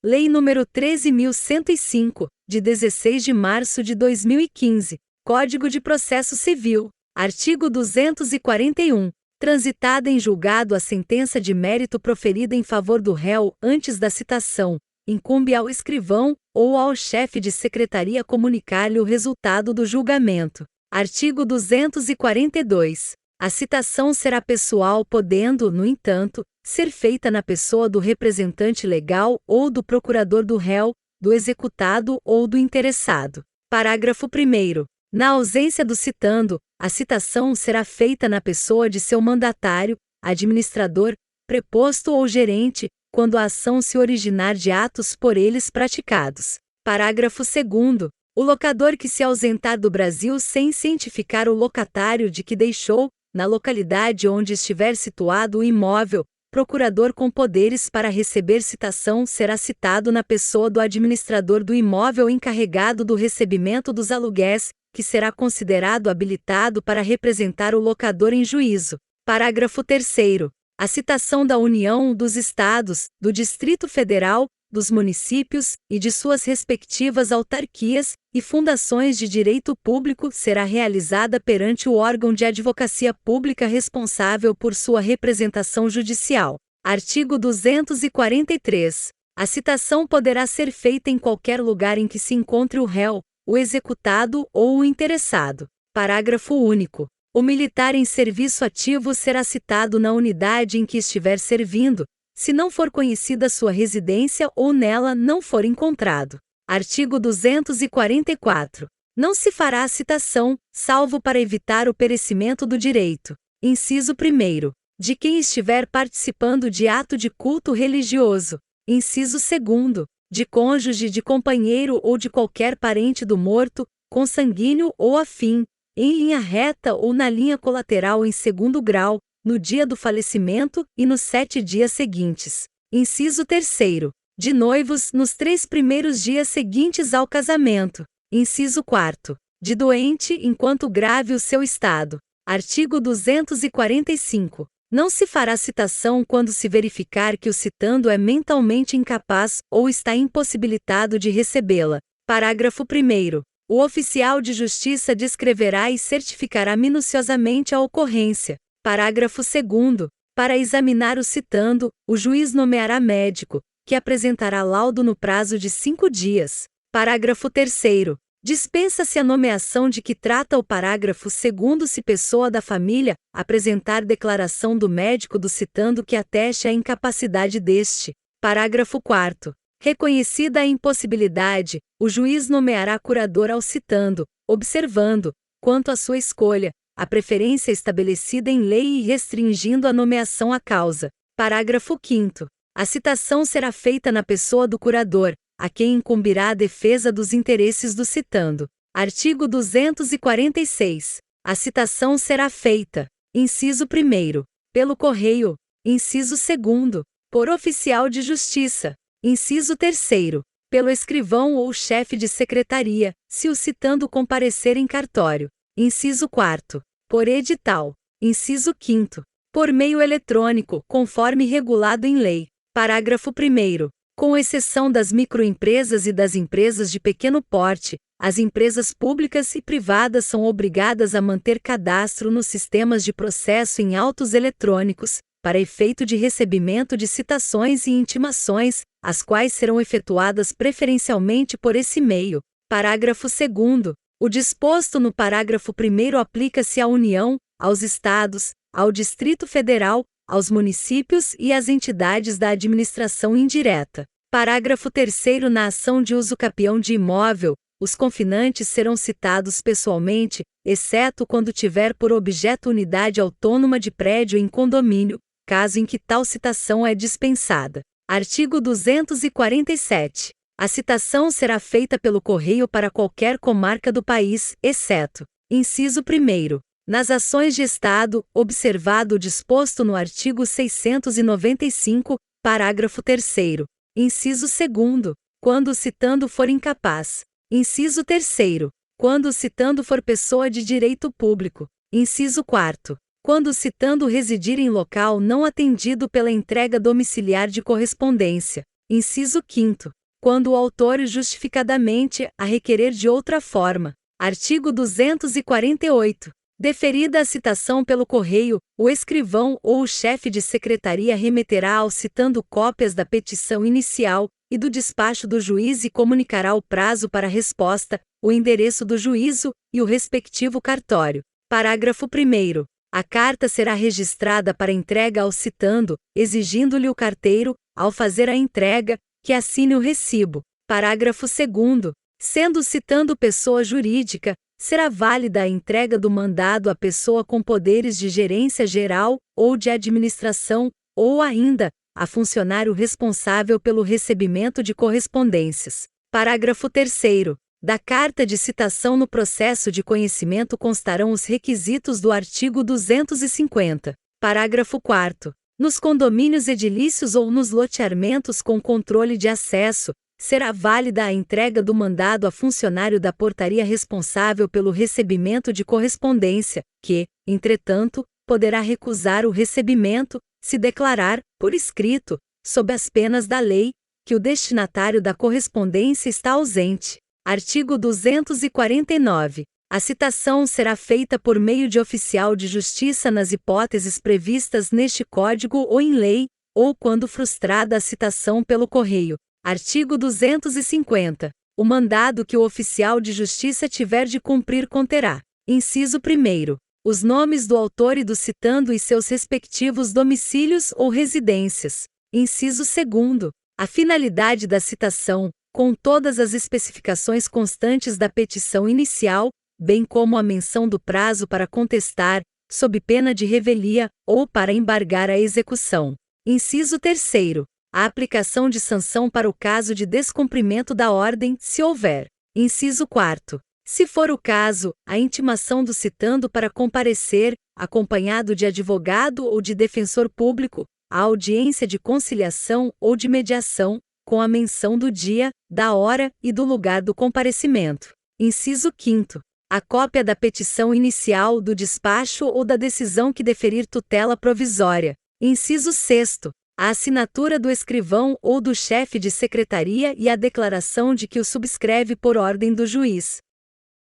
Lei nº 13.105, de 16 de março de 2015, Código de Processo Civil, artigo 241, transitada em julgado a sentença de mérito proferida em favor do réu antes da citação, incumbe ao escrivão ou ao chefe de secretaria comunicar-lhe o resultado do julgamento. Artigo 242. A citação será pessoal, podendo, no entanto, ser feita na pessoa do representante legal ou do procurador do réu, do executado ou do interessado. Parágrafo 1º. Na ausência do citando, a citação será feita na pessoa de seu mandatário, administrador, preposto ou gerente, quando a ação se originar de atos por eles praticados. Parágrafo 2º. O locador que se ausentar do Brasil sem cientificar o locatário de que deixou, na localidade onde estiver situado o imóvel, procurador com poderes para receber citação será citado na pessoa do administrador do imóvel encarregado do recebimento dos aluguéis, que será considerado habilitado para representar o locador em juízo. Parágrafo 3º. A citação da União, dos Estados, do Distrito Federal, dos municípios e de suas respectivas autarquias e fundações de direito público será realizada perante o órgão de advocacia pública responsável por sua representação judicial. Artigo 243. A citação poderá ser feita em qualquer lugar em que se encontre o réu, o executado ou o interessado. Parágrafo único. O militar em serviço ativo será citado na unidade em que estiver servindo, se não for conhecida sua residência ou nela não for encontrado. Artigo 244. Não se fará citação, salvo para evitar o perecimento do direito. Inciso 1º. De quem estiver participando de ato de culto religioso. Inciso 2º. De cônjuge, de companheiro ou de qualquer parente do morto, consanguíneo ou afim, em linha reta ou na linha colateral em segundo grau, no dia do falecimento e nos 7 dias seguintes. Inciso 3º. De noivos, nos 3 primeiros dias seguintes ao casamento. Inciso 4º. De doente, enquanto grave o seu estado. Artigo 245. Não se fará citação quando se verificar que o citando é mentalmente incapaz ou está impossibilitado de recebê-la. Parágrafo 1º. O oficial de justiça descreverá e certificará minuciosamente a ocorrência. Parágrafo 2º. Para examinar o citando, o juiz nomeará médico, que apresentará laudo no prazo de 5 dias. Parágrafo 3º. Dispensa-se a nomeação de que trata o parágrafo 2º se pessoa da família apresentar declaração do médico do citando que ateste a incapacidade deste. Parágrafo 4º. Reconhecida a impossibilidade, o juiz nomeará curador ao citando, observando, quanto à sua escolha, a preferência estabelecida em lei e restringindo a nomeação à causa. Parágrafo 5º. A citação será feita na pessoa do curador, a quem incumbirá a defesa dos interesses do citando. Artigo 246. A citação será feita: inciso 1º, pelo correio; inciso 2º, por oficial de justiça; inciso 3º, pelo escrivão ou chefe de secretaria, se o citando comparecer em cartório; inciso 4º, por edital; inciso 5º, por meio eletrônico, conforme regulado em lei. Parágrafo 1º. Com exceção das microempresas e das empresas de pequeno porte, as empresas públicas e privadas são obrigadas a manter cadastro nos sistemas de processo em autos eletrônicos, para efeito de recebimento de citações e intimações, as quais serão efetuadas preferencialmente por esse meio. Parágrafo 2º. O disposto no parágrafo 1º aplica-se à União, aos Estados, ao Distrito Federal, aos municípios e às entidades da administração indireta. Parágrafo 3º. Na ação de uso capião de imóvel, os confinantes serão citados pessoalmente, exceto quando tiver por objeto unidade autônoma de prédio em condomínio, caso em que tal citação é dispensada. Artigo 247. A citação será feita pelo correio para qualquer comarca do país, exceto: inciso 1º. Nas ações de Estado, observado o disposto no artigo 695, parágrafo 3º. Inciso 2º. Quando o citando for incapaz. Inciso 3º. Quando o citando for pessoa de direito público. Inciso 4º. Quando o citando residir em local não atendido pela entrega domiciliar de correspondência. Inciso 5º. Quando o autor justificadamente a requerer de outra forma. Artigo 248. Deferida a citação pelo correio, o escrivão ou o chefe de secretaria remeterá ao citando cópias da petição inicial e do despacho do juiz e comunicará o prazo para resposta, o endereço do juízo e o respectivo cartório. Parágrafo 1º. A carta será registrada para entrega ao citando, exigindo-lhe o carteiro, ao fazer a entrega, que assine o recibo. Parágrafo 2º. Sendo o citando pessoa jurídica, será válida a entrega do mandado à pessoa com poderes de gerência geral ou de administração, ou ainda, a funcionário responsável pelo recebimento de correspondências. Parágrafo 3º. Da carta de citação no processo de conhecimento constarão os requisitos do artigo 250. Parágrafo 4º. Nos condomínios edilícios ou nos loteamentos com controle de acesso, será válida a entrega do mandado a funcionário da portaria responsável pelo recebimento de correspondência, que, entretanto, poderá recusar o recebimento, se declarar, por escrito, sob as penas da lei, que o destinatário da correspondência está ausente. Artigo 249. A citação será feita por meio de oficial de justiça nas hipóteses previstas neste Código ou em lei, ou quando frustrada a citação pelo correio. Artigo 250. O mandado que o oficial de justiça tiver de cumprir conterá: inciso 1º, os nomes do autor e do citando e seus respectivos domicílios ou residências. Inciso 2º, a finalidade da citação, com todas as especificações constantes da petição inicial, bem como a menção do prazo para contestar, sob pena de revelia, ou para embargar a execução. Inciso 3º, a aplicação de sanção para o caso de descumprimento da ordem, se houver. Inciso 4º. Se for o caso, a intimação do citando para comparecer, acompanhado de advogado ou de defensor público, à audiência de conciliação ou de mediação, com a menção do dia, da hora e do lugar do comparecimento. Inciso 5º. A cópia da petição inicial, do despacho ou da decisão que deferir tutela provisória. Inciso 6º. A assinatura do escrivão ou do chefe de secretaria e a declaração de que o subscreve por ordem do juiz.